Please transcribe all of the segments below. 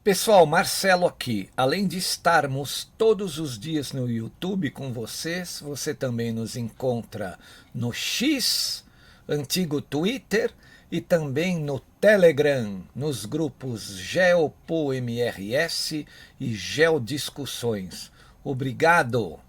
Pessoal, Marcelo aqui. Além de estarmos todos os dias no YouTube com vocês, você também nos encontra no X, antigo Twitter, e também no Telegram, nos grupos GeopoMRS e Geodiscussões. Obrigado!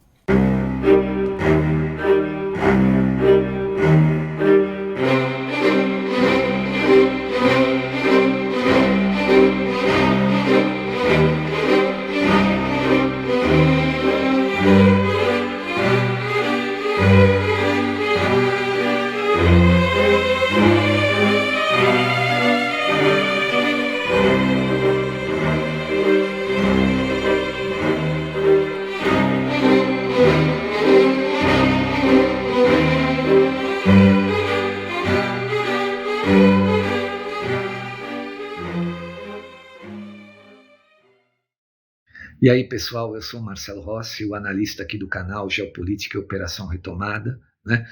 E aí, pessoal, eu sou o Marcelo Rossi, o analista aqui do canal Geopolítica e Operação Retomada, né?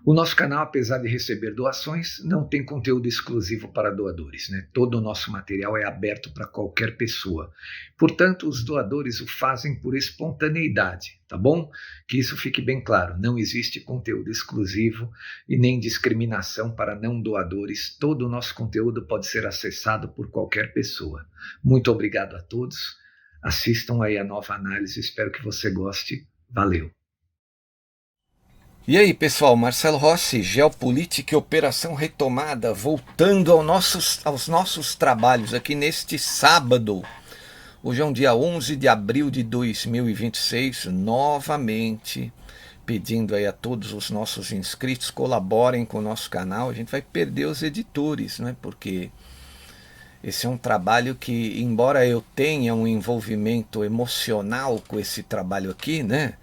O nosso canal, apesar de receber doações, não tem conteúdo exclusivo para doadores, né? Todo o nosso material é aberto para qualquer pessoa. Portanto, os doadores o fazem por espontaneidade, tá bom? Que isso fique bem claro, não existe conteúdo exclusivo e nem discriminação para não doadores. Todo o nosso conteúdo pode ser acessado por qualquer pessoa. Muito obrigado a todos. Assistam aí a nova análise, espero que você goste. Valeu! E aí, pessoal, Marcelo Rossi, Geopolítica e Operação Retomada, voltando aos nossos trabalhos aqui neste sábado. Hoje é um dia 11 de abril de 2026, novamente pedindo aí a todos os nossos inscritos, colaborem com o nosso canal. A gente vai perder os editores, né? Porque esse é um trabalho que, embora eu tenha um envolvimento emocional com esse trabalho aqui, né?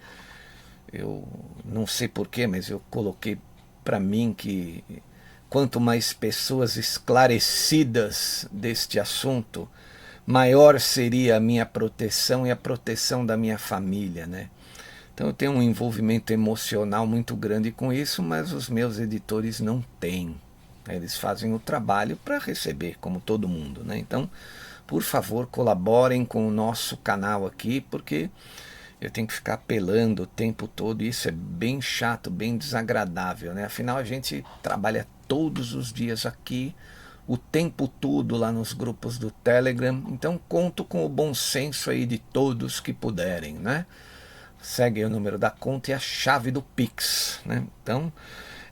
Eu não sei porquê, mas eu coloquei para mim que quanto mais pessoas esclarecidas deste assunto, maior seria a minha proteção e a proteção da minha família, né? Então eu tenho um envolvimento emocional muito grande com isso, mas os meus editores não têm. Eles fazem o trabalho para receber, como todo mundo, né? Então, por favor, colaborem com o nosso canal aqui, porque eu tenho que ficar apelando o tempo todo, e isso é bem chato, bem desagradável, né? Afinal, a gente trabalha todos os dias aqui, o tempo todo lá nos grupos do Telegram, então conto com o bom senso aí de todos que puderem, né? Segue o número da conta e a chave do Pix, né? Então,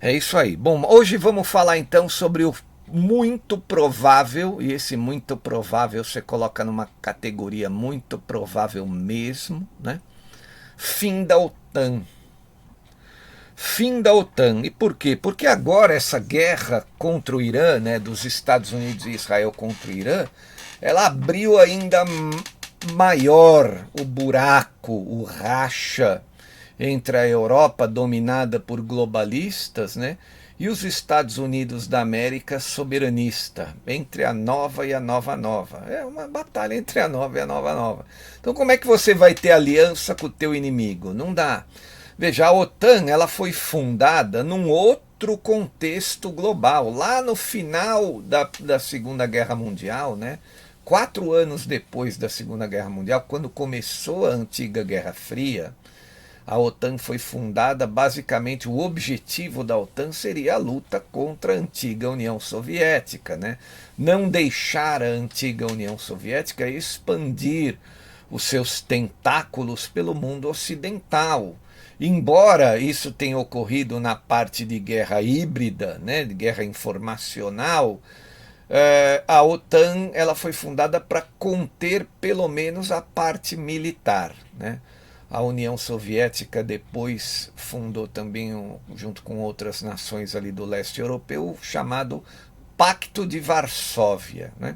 é isso aí. Bom, hoje vamos falar então sobre o muito provável, e esse muito provável você coloca numa categoria muito provável mesmo, né? Fim da OTAN. Fim da OTAN. E por quê? Porque agora essa guerra contra o Irã, né, dos Estados Unidos e Israel contra o Irã, ela abriu ainda maior o buraco, o racha entre a Europa, dominada por globalistas, né, e os Estados Unidos da América, soberanista, entre a nova e a nova nova. É uma batalha entre a nova e a nova nova. Então como é que você vai ter aliança com o teu inimigo? Não dá. Veja, a OTAN ela foi fundada num outro contexto global, lá no final da Segunda Guerra Mundial, né? 4 anos depois da Segunda Guerra Mundial, quando começou a antiga Guerra Fria, a OTAN foi fundada. Basicamente, o objetivo da OTAN seria a luta contra a antiga União Soviética, né? Não deixar a antiga União Soviética expandir os seus tentáculos pelo mundo ocidental. Embora isso tenha ocorrido na parte de guerra híbrida, né, de guerra informacional, a OTAN ela foi fundada para conter pelo menos a parte militar, né? A União Soviética depois fundou também, junto com outras nações ali do leste europeu, o chamado Pacto de Varsóvia, né?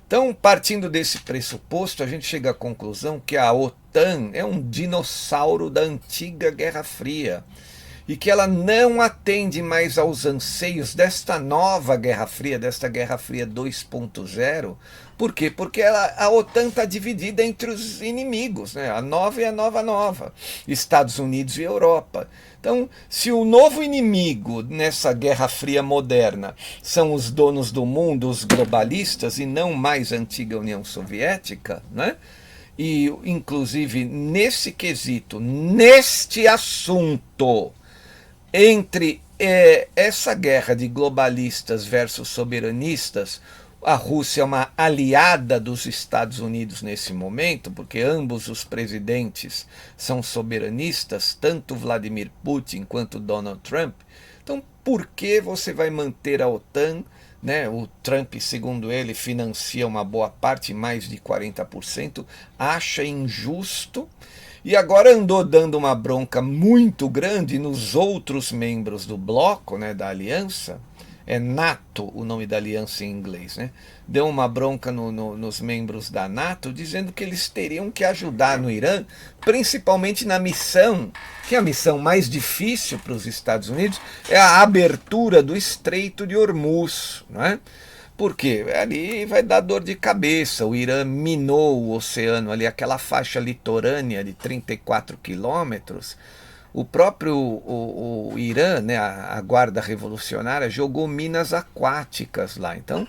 Então, partindo desse pressuposto, a gente chega à conclusão que a OTAN é um dinossauro da antiga Guerra Fria e que ela não atende mais aos anseios desta nova Guerra Fria, desta Guerra Fria 2.0, Por quê? Porque a OTAN está dividida entre os inimigos, né? A nova e a nova, Estados Unidos e Europa. Então, se o novo inimigo nessa Guerra Fria moderna são os donos do mundo, os globalistas, e não mais a antiga União Soviética, né? E, inclusive, nesse quesito, neste assunto, entre essa guerra de globalistas versus soberanistas, a Rússia é uma aliada dos Estados Unidos nesse momento, porque ambos os presidentes são soberanistas, tanto Vladimir Putin quanto Donald Trump. Então, por que você vai manter a OTAN? Né? O Trump, segundo ele, financia uma boa parte, mais de 40%, acha injusto. E agora andou dando uma bronca muito grande nos outros membros do bloco, né, da aliança. É NATO o nome da aliança em inglês, né? Deu uma bronca nos membros da NATO, dizendo que eles teriam que ajudar no Irã, principalmente na missão, que é a missão mais difícil para os Estados Unidos, é a abertura do Estreito de Hormuz, né? Porque ali vai dar dor de cabeça. O Irã minou o oceano ali, aquela faixa litorânea de 34 quilômetros. O próprio o Irã, né, a guarda revolucionária, jogou minas aquáticas lá. Então,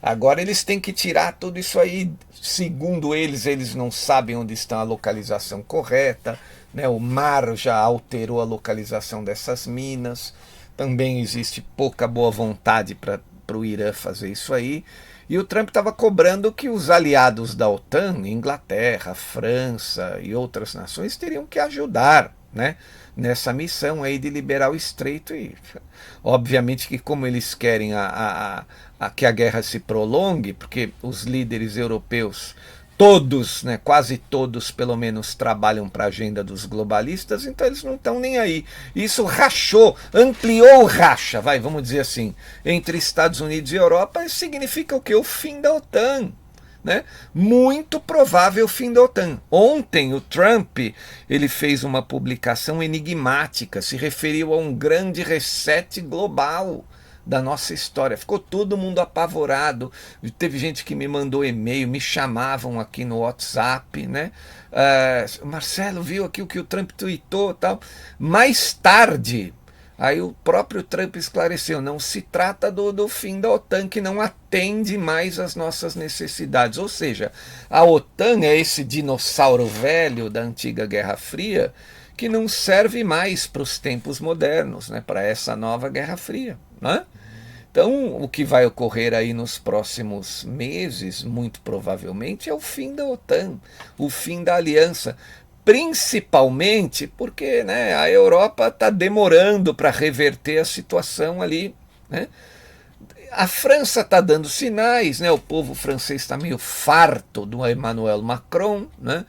agora eles têm que tirar tudo isso aí. Segundo eles não sabem onde está a localização correta. Né? O mar já alterou a localização dessas minas. Também existe pouca boa vontade para o Irã fazer isso aí. E o Trump estava cobrando que os aliados da OTAN, Inglaterra, França e outras nações, teriam que ajudar, né, nessa missão aí de liberar o estreito. E obviamente que, como eles querem que a guerra se prolongue, porque os líderes europeus todos, né, quase todos pelo menos, trabalham para a agenda dos globalistas, então eles não estão nem aí. Isso rachou, ampliou o racha, vamos dizer assim, entre Estados Unidos e Europa. Isso significa o quê? O fim da OTAN. Né? Muito provável o fim da OTAN. Ontem o Trump ele fez uma publicação enigmática, se referiu a um grande reset global da nossa história. Ficou todo mundo apavorado. Teve gente que me mandou e-mail, me chamavam aqui no WhatsApp, né? Marcelo, viu aqui o que o Trump tweetou, tal. Mais tarde, aí o próprio Trump esclareceu, não se trata do fim da OTAN, que não atende mais às nossas necessidades. Ou seja, a OTAN é esse dinossauro velho da antiga Guerra Fria que não serve mais para os tempos modernos, né, para essa nova Guerra Fria. Né? Então, o que vai ocorrer aí nos próximos meses, muito provavelmente, é o fim da OTAN, o fim da aliança. Principalmente porque, né, a Europa está demorando para reverter a situação ali. Né? A França está dando sinais, né? O povo francês está meio farto do Emmanuel Macron. Né?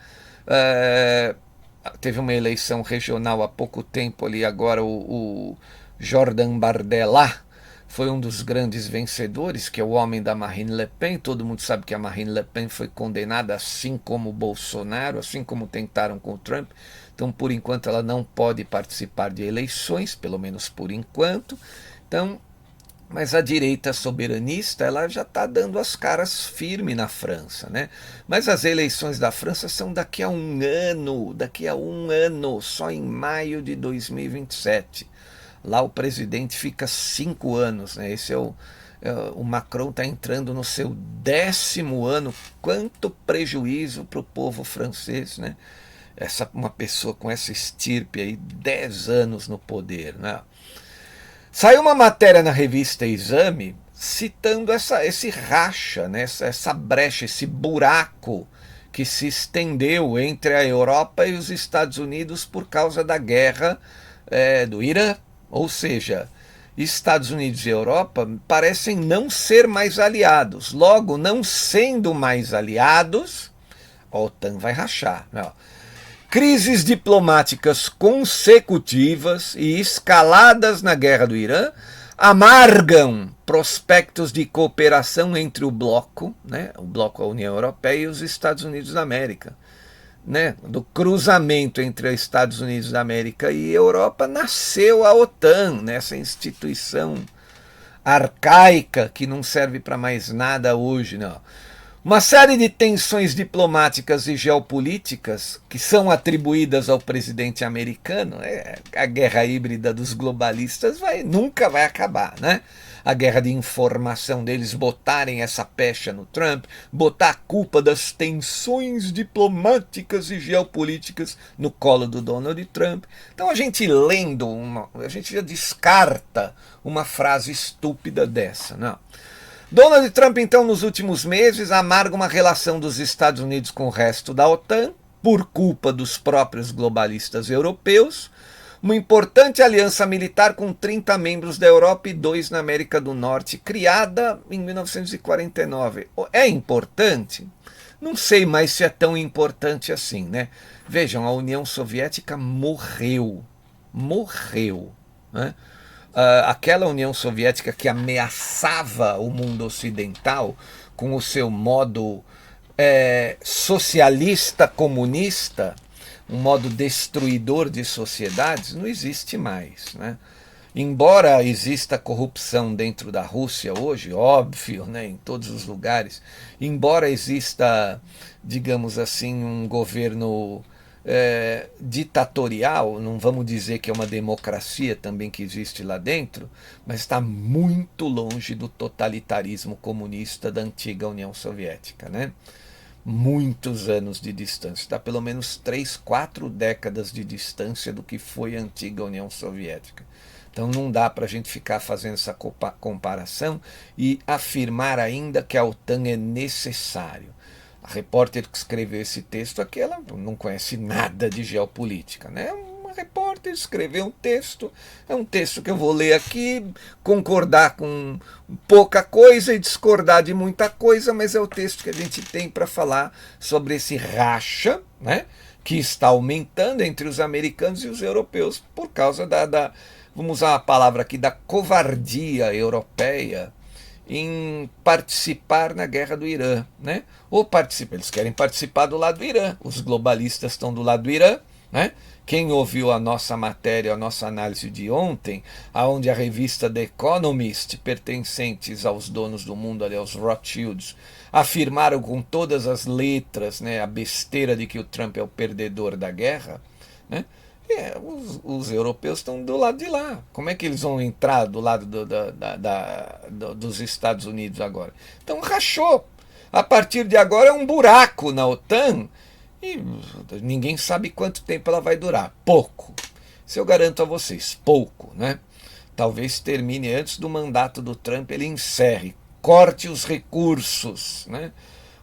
Teve uma eleição regional há pouco tempo ali, agora o Jordan Bardella foi um dos grandes vencedores, que é o homem da Marine Le Pen. Todo mundo sabe que a Marine Le Pen foi condenada, assim como o Bolsonaro, assim como tentaram com o Trump. Então, por enquanto, ela não pode participar de eleições, pelo menos por enquanto. Então, mas a direita soberanista, ela já está dando as caras firme na França, né? Mas as eleições da França são daqui a um ano, só em maio de 2027. Lá o presidente fica 5 anos, né? Esse o Macron está entrando no seu 10º ano. Quanto prejuízo para o povo francês, né? Uma pessoa com essa estirpe aí, 10 anos no poder, né? Saiu uma matéria na revista Exame citando esse racha, né? essa brecha, esse buraco que se estendeu entre a Europa e os Estados Unidos por causa da guerra do Irã. Ou seja, Estados Unidos e Europa parecem não ser mais aliados. Logo, não sendo mais aliados, a OTAN vai rachar. Né? Crises diplomáticas consecutivas e escaladas na guerra do Irã amargam prospectos de cooperação entre o bloco, né, o bloco da União Europeia e os Estados Unidos da América. Né, do cruzamento entre os Estados Unidos da América e Europa nasceu a OTAN, né, essa instituição arcaica que não serve para mais nada hoje. Não. Uma série de tensões diplomáticas e geopolíticas que são atribuídas ao presidente americano, a guerra híbrida dos globalistas nunca vai acabar, né? A guerra de informação deles botarem essa pecha no Trump, botar a culpa das tensões diplomáticas e geopolíticas no colo do Donald Trump. Então a gente lendo, a gente já descarta uma frase estúpida dessa, não. Donald Trump, então, nos últimos meses, amarga uma relação dos Estados Unidos com o resto da OTAN, por culpa dos próprios globalistas europeus, uma importante aliança militar com 30 membros da Europa e 2 na América do Norte, criada em 1949. É importante? Não sei mais se é tão importante assim, né? Vejam, a União Soviética morreu. Morreu, né? Aquela União Soviética que ameaçava o mundo ocidental com o seu modo socialista comunista, um modo destruidor de sociedades, não existe mais, né? Embora exista corrupção dentro da Rússia hoje, óbvio, né, em todos os lugares, embora exista, digamos assim, um governo ditatorial, não vamos dizer que é uma democracia também que existe lá dentro, mas está muito longe do totalitarismo comunista da antiga União Soviética, né? Muitos anos de distância, está pelo menos 3, 4 décadas de distância do que foi a antiga União Soviética. Então não dá para a gente ficar fazendo essa comparação e afirmar ainda que a OTAN é necessário. A repórter que escreveu esse texto aqui, ela não conhece nada de geopolítica, né? Uma repórter escreveu um texto, é um texto que eu vou ler aqui, concordar com pouca coisa e discordar de muita coisa, mas é o texto que a gente tem para falar sobre esse racha, né, que está aumentando entre os americanos e os europeus por causa vamos usar a palavra aqui, da covardia europeia em participar na guerra do Irã, né? Eles querem participar do lado do Irã. Os globalistas estão do lado do Irã, né? Quem ouviu a nossa matéria, a nossa análise de ontem, aonde a revista The Economist, pertencentes aos donos do mundo, ali, aos Rothschilds, afirmaram com todas as letras, né, a besteira de que o Trump é o perdedor da guerra, né? Os europeus estão do lado de lá. Como é que eles vão entrar do lado dos Estados Unidos agora? Então rachou. A partir de agora é um buraco na OTAN e ninguém sabe quanto tempo ela vai durar. Pouco. Isso eu garanto a vocês, pouco, né? Talvez termine antes do mandato do Trump, ele encerre, corte os recursos, né?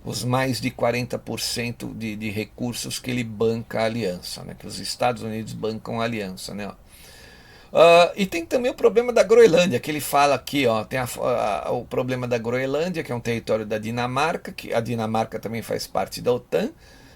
Os mais de 40% de recursos que ele banca a aliança, né? Que os Estados Unidos bancam a aliança, né? E tem também o problema da Groenlândia, que ele fala aqui, ó, tem o problema da Groenlândia, que é um território da Dinamarca, que a Dinamarca também faz parte da OTAN,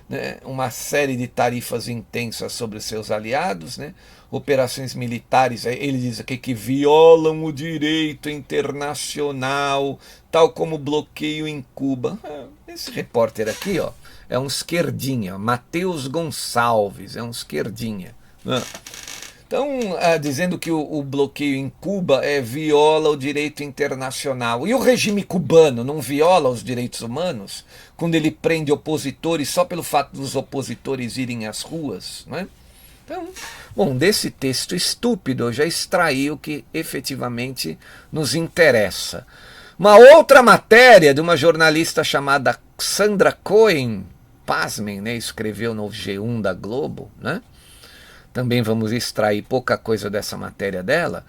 né? Uma série de tarifas intensas sobre seus aliados, né? Operações militares, ele diz aqui que violam o direito internacional, tal como bloqueio em Cuba. Esse repórter aqui, ó, é um esquerdinha, Matheus Gonçalves, é um esquerdinha. Então, dizendo que o bloqueio em Cuba viola o direito internacional. E o regime cubano não viola os direitos humanos quando ele prende opositores só pelo fato dos opositores irem às ruas, né? Então, bom, desse texto estúpido eu já extraí o que efetivamente nos interessa. Uma outra matéria de uma jornalista chamada Sandra Cohen, pasmem, né, escreveu no G1 da Globo, né? Também vamos extrair pouca coisa dessa matéria dela.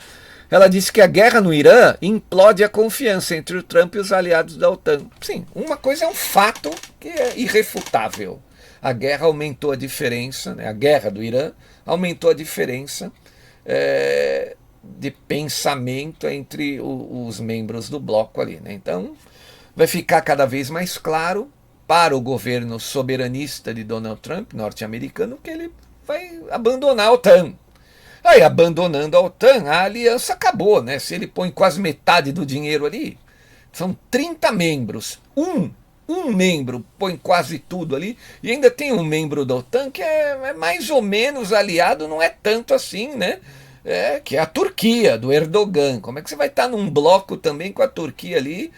Ela disse que a guerra no Irã implode a confiança entre o Trump e os aliados da OTAN. Sim, uma coisa é um fato que é irrefutável. A guerra aumentou a diferença, né? A guerra do Irã aumentou a diferença de pensamento entre os membros do bloco ali, né? Então, vai ficar cada vez mais claro para o governo soberanista de Donald Trump, norte-americano, que ele vai abandonar a OTAN. Aí, abandonando a OTAN, a aliança acabou, né? Se ele põe quase metade do dinheiro ali, são 30 membros, um membro põe quase tudo ali, e ainda tem um membro da OTAN que é mais ou menos aliado, não é tanto assim, né? Que é a Turquia, do Erdogan. Como é que você vai estar num bloco também com a Turquia ali,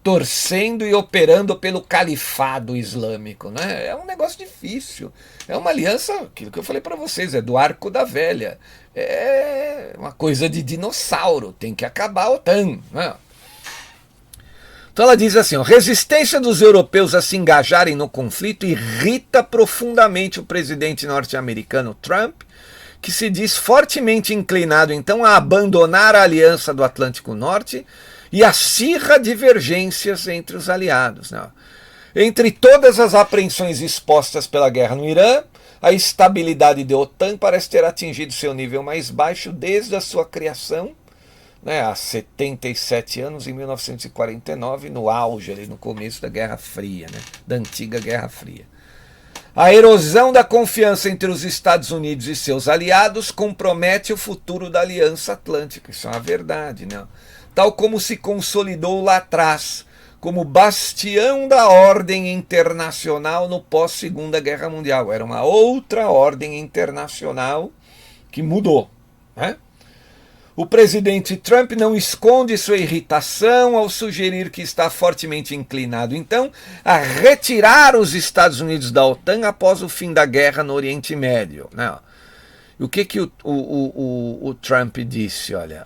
torcendo e operando pelo califado islâmico, né? É um negócio difícil. É uma aliança, aquilo que eu falei para vocês, é do arco da velha. É uma coisa de dinossauro, tem que acabar a OTAN, né? Então ela diz assim, a resistência dos europeus a se engajarem no conflito irrita profundamente o presidente norte-americano Trump, que se diz fortemente inclinado então a abandonar a aliança do Atlântico Norte e acirra divergências entre os aliados. Né? Entre todas as apreensões expostas pela guerra no Irã, a estabilidade da OTAN parece ter atingido seu nível mais baixo desde a sua criação, né, há 77 anos, em 1949, no auge, ali no começo da Guerra Fria, né, da antiga Guerra Fria. A erosão da confiança entre os Estados Unidos e seus aliados compromete o futuro da Aliança Atlântica. Isso é uma verdade, né? Tal como se consolidou lá atrás, como bastião da ordem internacional no pós-Segunda Guerra Mundial. Era uma outra ordem internacional que mudou, né? O presidente Trump não esconde sua irritação ao sugerir que está fortemente inclinado, então, a retirar os Estados Unidos da OTAN após o fim da guerra no Oriente Médio. Né? O que o Trump disse? Olha,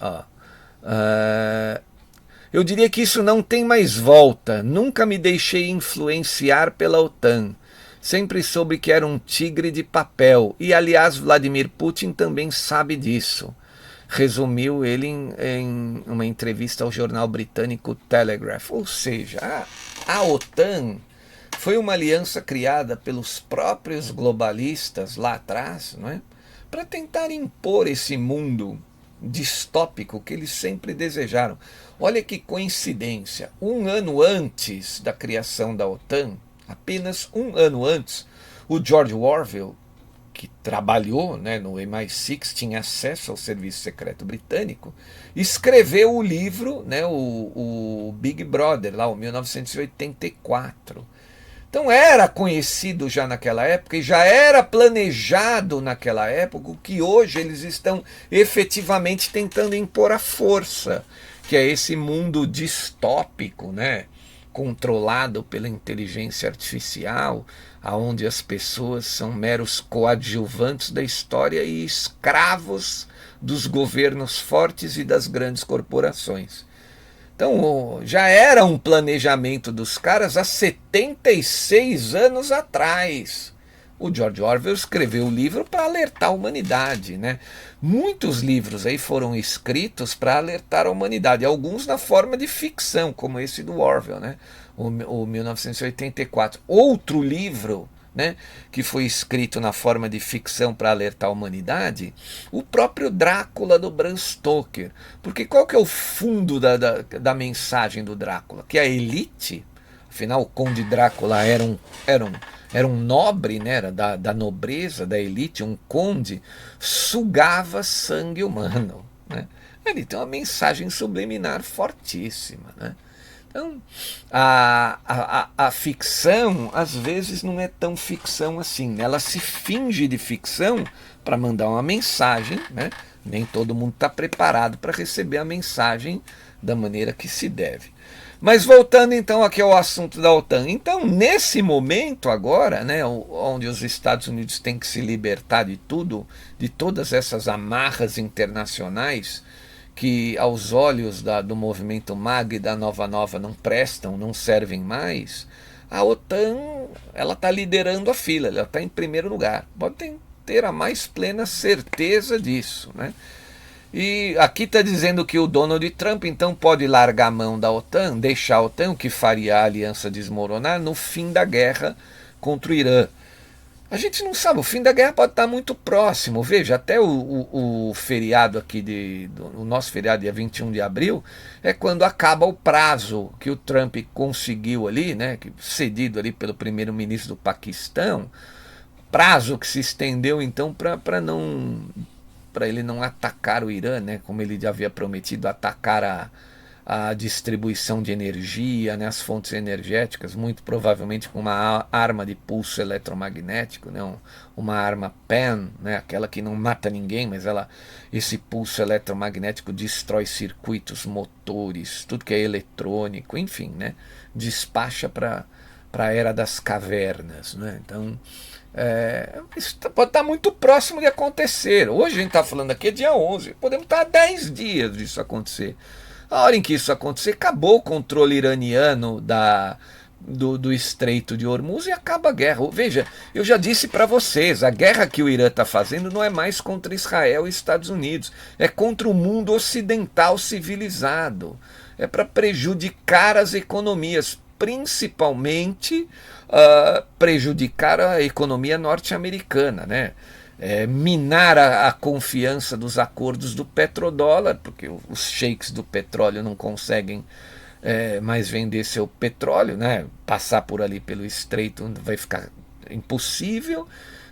eu diria que isso não tem mais volta. Nunca me deixei influenciar pela OTAN. Sempre soube que era um tigre de papel. E, aliás, Vladimir Putin também sabe disso. Resumiu ele em uma entrevista ao jornal britânico Telegraph. Ou seja, a OTAN foi uma aliança criada pelos próprios globalistas lá atrás, não é? Para tentar impor esse mundo distópico que eles sempre desejaram. Olha que coincidência, um ano antes da criação da OTAN, apenas um ano antes, o George Orwell, que trabalhou, né, no MI6, tinha acesso ao serviço secreto britânico, escreveu o livro, né, o Big Brother, lá, o 1984. Então era conhecido já naquela época e já era planejado naquela época o que hoje eles estão efetivamente tentando impor à força, que é esse mundo distópico, né, controlado pela inteligência artificial, aonde as pessoas são meros coadjuvantes da história e escravos dos governos fortes e das grandes corporações. Então já era um planejamento dos caras há 76 anos atrás. O George Orwell escreveu o livro para alertar a humanidade, né? Muitos livros aí foram escritos para alertar a humanidade, alguns na forma de ficção, como esse do Orwell, né? O 1984. Outro livro, né, que foi escrito na forma de ficção para alertar a humanidade, o próprio Drácula do Bram Stoker. Porque qual que é o fundo da mensagem do Drácula? Que a elite, afinal o Conde Drácula era um nobre, né, era da nobreza, da elite, um conde, sugava sangue humano. Né? Ele tem uma mensagem subliminar fortíssima. Né? Então, a ficção, às vezes, não é tão ficção assim. Ela se finge de ficção para mandar uma mensagem. Né? Nem todo mundo está preparado para receber a mensagem da maneira que se deve. Mas voltando então aqui ao assunto da OTAN. Então, nesse momento agora, né, onde os Estados Unidos têm que se libertar de tudo, de todas essas amarras internacionais, que aos olhos do movimento MAGA e da Nova não prestam, não servem mais, a OTAN está liderando a fila, ela está em primeiro lugar. Podem ter a mais plena certeza disso. Né? E aqui está dizendo que o Donald Trump então pode largar a mão da OTAN, deixar a OTAN, o que faria a aliança desmoronar no fim da guerra contra o Irã. A gente não sabe, o fim da guerra pode estar muito próximo. Veja, até o feriado aqui, o nosso feriado, dia 21 de abril, é quando acaba o prazo que o Trump conseguiu ali, né, cedido ali pelo primeiro-ministro do Paquistão, prazo que se estendeu então para ele não atacar o Irã, né, como ele já havia prometido atacar a distribuição de energia, né, as fontes energéticas, muito provavelmente com uma arma de pulso eletromagnético, né, uma arma PEN, né, aquela que não mata ninguém, mas esse pulso eletromagnético destrói circuitos, motores, tudo que é eletrônico, enfim, né, despacha para a era das cavernas. Né, então, isso pode estar muito próximo de acontecer. Hoje a gente está falando aqui, é dia 11, podemos estar a 10 dias disso acontecer. A hora em que isso acontecer, acabou o controle iraniano do Estreito de Hormuz e acaba a guerra. Veja, eu já disse para vocês, a guerra que o Irã está fazendo não é mais contra Israel e Estados Unidos, é contra o mundo ocidental civilizado. É para prejudicar as economias, principalmente prejudicar a economia norte-americana, né? Minar a confiança dos acordos do petrodólar, porque os sheiks do petróleo não conseguem mais vender seu petróleo, né? Passar por ali pelo estreito vai ficar impossível.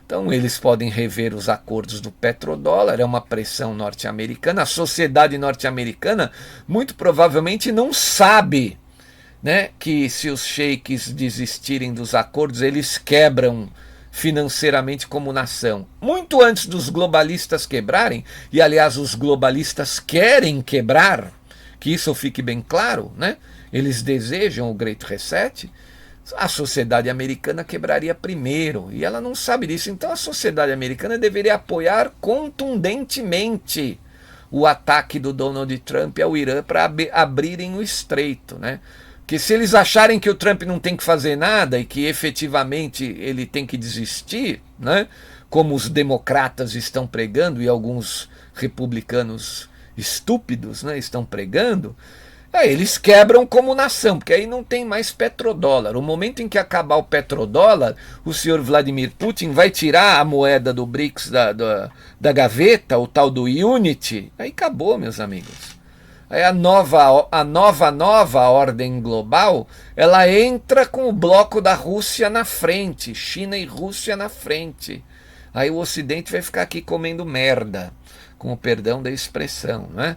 Então eles podem rever os acordos do petrodólar, é uma pressão norte-americana. A sociedade norte-americana muito provavelmente não sabe, né, que se os sheiks desistirem dos acordos, eles quebram financeiramente como nação. Muito antes dos globalistas quebrarem, e aliás os globalistas querem quebrar, que isso fique bem claro, né? Eles desejam o Great Reset, a sociedade americana quebraria primeiro, e ela não sabe disso. Então a sociedade americana deveria apoiar contundentemente o ataque do Donald Trump ao Irã para abrirem o estreito, né? Que se eles acharem que o Trump não tem que fazer nada e que efetivamente ele tem que desistir, né, como os democratas estão pregando e alguns republicanos estúpidos, né, estão pregando, eles quebram como nação, porque aí não tem mais petrodólar. O momento em que acabar o petrodólar, o senhor Vladimir Putin vai tirar a moeda do BRICS da gaveta, o tal do Unity, aí acabou, meus amigos. Aí a nova ordem global, ela entra com o bloco da Rússia na frente, China e Rússia na frente. Aí o Ocidente vai ficar aqui comendo merda, com o perdão da expressão, né?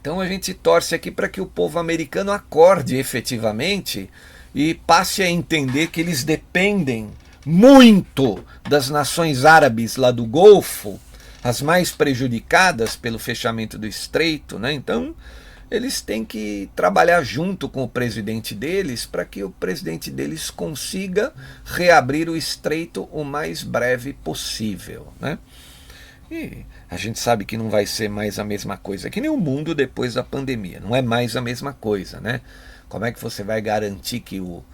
Então a gente torce aqui para que o povo americano acorde efetivamente e passe a entender que eles dependem muito das nações árabes lá do Golfo, as mais prejudicadas pelo fechamento do estreito, né? Então eles têm que trabalhar junto com o presidente deles para que o presidente deles consiga reabrir o estreito o mais breve possível, né? E a gente sabe que não vai ser mais a mesma coisa, que nem o mundo depois da pandemia, não é mais a mesma coisa, né? Como é que você vai garantir que o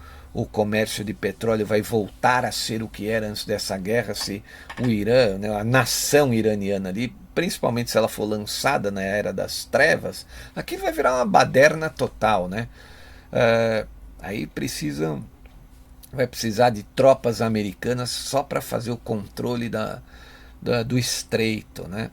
comércio de petróleo vai voltar a ser o que era antes dessa guerra, se o Irã, né, a nação iraniana ali, principalmente se ela for lançada na era das trevas, aqui vai virar uma baderna total, né? Aí vai precisar de tropas americanas só para fazer o controle do estreito, né?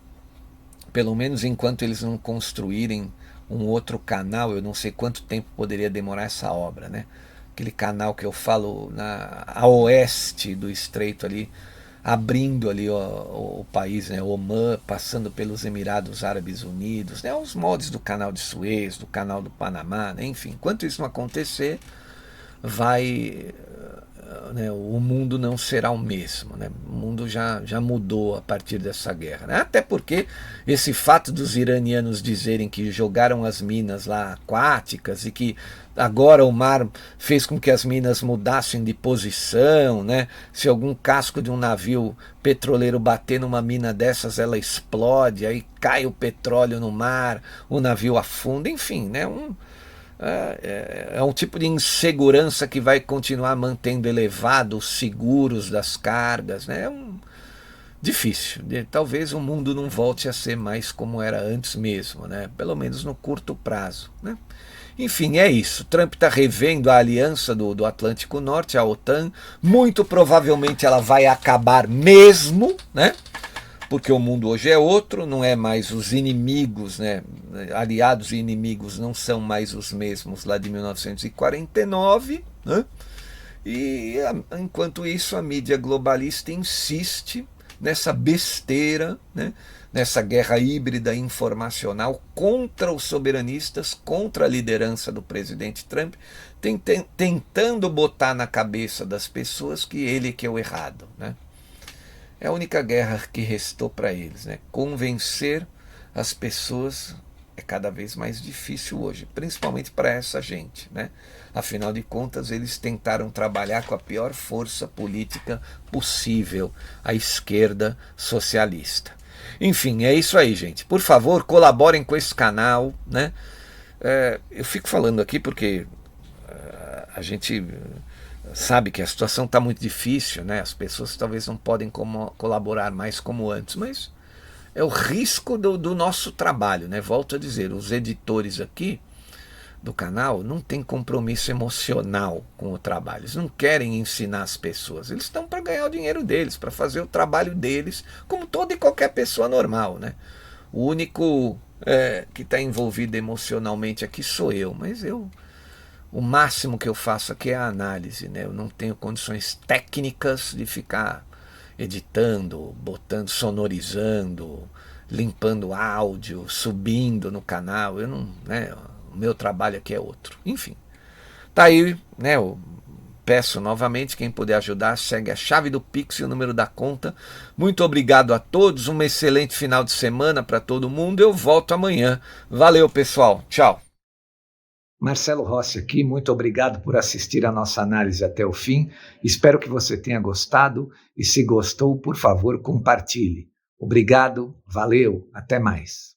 Pelo menos enquanto eles não construírem um outro canal, eu não sei quanto tempo poderia demorar essa obra, né? Aquele canal que eu falo a oeste do estreito ali, abrindo ali o país, né? Omã, passando pelos Emirados Árabes Unidos, né? Os moldes do canal de Suez, do canal do Panamá, né? Enfim, enquanto isso não acontecer, né, o mundo não será o mesmo, né? O mundo já mudou a partir dessa guerra, né? Até porque esse fato dos iranianos dizerem que jogaram as minas lá aquáticas e que agora o mar fez com que as minas mudassem de posição, né? Se algum casco de um navio petroleiro bater numa mina dessas, ela explode, aí cai o petróleo no mar, o navio afunda, enfim, né? É um tipo de insegurança que vai continuar mantendo elevado os seguros das cargas, né? Difícil. Talvez o mundo não volte a ser mais como era antes mesmo, né? Pelo menos no curto prazo, né? Enfim, é isso. Trump está revendo a aliança do Atlântico Norte, a OTAN. Muito provavelmente ela vai acabar mesmo, né? Porque o mundo hoje é outro, não é mais os inimigos, né? Aliados e inimigos não são mais os mesmos lá de 1949, né? E enquanto isso a mídia globalista insiste nessa besteira, né, nessa guerra híbrida informacional contra os soberanistas, contra a liderança do presidente Trump, tentando botar na cabeça das pessoas que ele que é o errado, né? É a única guerra que restou para eles, né? Convencer as pessoas é cada vez mais difícil hoje, principalmente para essa gente, né? Afinal de contas, eles tentaram trabalhar com a pior força política possível, a esquerda socialista. Enfim, é isso aí, gente. Por favor, colaborem com esse canal, né? Eu fico falando aqui porque a gente sabe que a situação está muito difícil, né? As pessoas talvez não podem colaborar mais como antes, mas é o risco do nosso trabalho, né? Volto a dizer, os editores aqui do canal não têm compromisso emocional com o trabalho. Eles não querem ensinar as pessoas. Eles estão para ganhar o dinheiro deles, para fazer o trabalho deles, como toda e qualquer pessoa normal, né? O único que está envolvido emocionalmente aqui sou eu, mas o máximo que eu faço aqui é a análise, né? Eu não tenho condições técnicas de ficar editando, botando, sonorizando, limpando áudio, subindo no canal. Eu não, né? O meu trabalho aqui é outro. Enfim, tá aí, né? Eu peço novamente, quem puder ajudar, segue a chave do Pix e o número da conta. Muito obrigado a todos, um excelente final de semana para todo mundo. Eu volto amanhã. Valeu, pessoal. Tchau. Marcelo Rossi aqui, muito obrigado por assistir a nossa análise até o fim. Espero que você tenha gostado e se gostou, por favor, compartilhe. Obrigado, valeu, até mais.